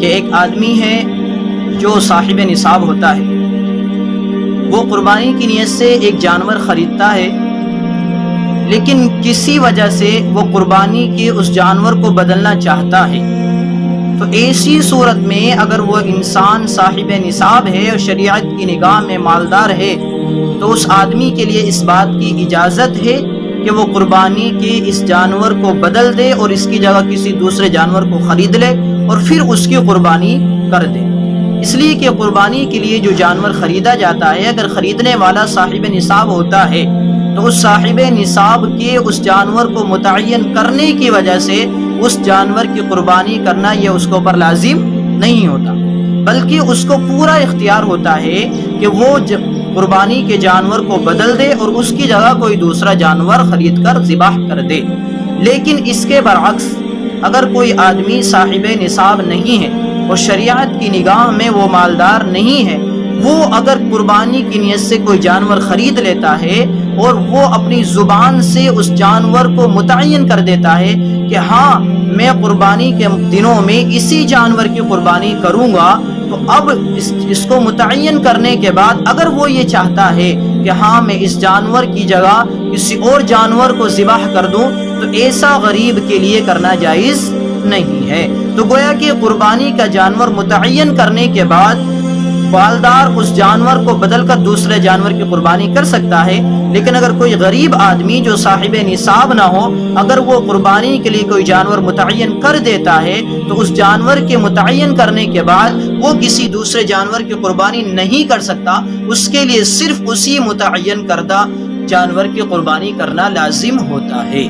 کہ ایک آدمی ہے جو صاحب نصاب ہوتا ہے، وہ قربانی کی نیت سے ایک جانور خریدتا ہے، لیکن کسی وجہ سے وہ قربانی کے اس جانور کو بدلنا چاہتا ہے۔ تو ایسی صورت میں اگر وہ انسان صاحب نصاب ہے اور شریعت کی نگاہ میں مالدار ہے، تو اس آدمی کے لیے اس بات کی اجازت ہے کہ وہ قربانی کے اس جانور کو بدل دے اور اس کی جگہ کسی دوسرے جانور کو خرید لے اور پھر اس کی قربانی کر دے۔ اس لیے کہ قربانی کے لیے جو جانور خریدا جاتا ہے، اگر خریدنے والا صاحب نصاب ہوتا ہے تو اس صاحب نصاب کے اس جانور کو متعین کرنے کی وجہ سے اس جانور کی قربانی کرنا یہ اس کے اوپر لازم نہیں ہوتا، بلکہ اس کو پورا اختیار ہوتا ہے کہ وہ قربانی کے جانور کو بدل دے اور اس کی جگہ کوئی دوسرا جانور خرید کر ذبح کر دے۔ لیکن اس کے برعکس اگر کوئی آدمی صاحب نصاب نہیں ہے اور شریعت کی نگاہ میں وہ مالدار نہیں ہے، وہ اگر قربانی کی نیت سے کوئی جانور خرید لیتا ہے اور وہ اپنی زبان سے اس جانور کو متعین کر دیتا ہے کہ ہاں میں قربانی کے دنوں میں اسی جانور کی قربانی کروں گا، تو اب اس کو متعین کرنے کے بعد اگر وہ یہ چاہتا ہے کہ ہاں میں اس جانور کی جگہ کسی اور جانور کو ذبح کر دوں، تو ایسا غریب کے لیے کرنا جائز نہیں ہے۔ تو گویا کہ قربانی کا جانور متعین کرنے کے بعد مالدار اس جانور کو بدل کر دوسرے جانور کی قربانی کر سکتا ہے، لیکن اگر کوئی غریب آدمی جو صاحب نصاب نہ ہو، اگر وہ قربانی کے لیے کوئی جانور متعین کر دیتا ہے تو اس جانور کے متعین کرنے کے بعد وہ کسی دوسرے جانور کی قربانی نہیں کر سکتا، اس کے لیے صرف اسی متعین کردہ جانور کی قربانی کرنا لازم ہوتا ہے۔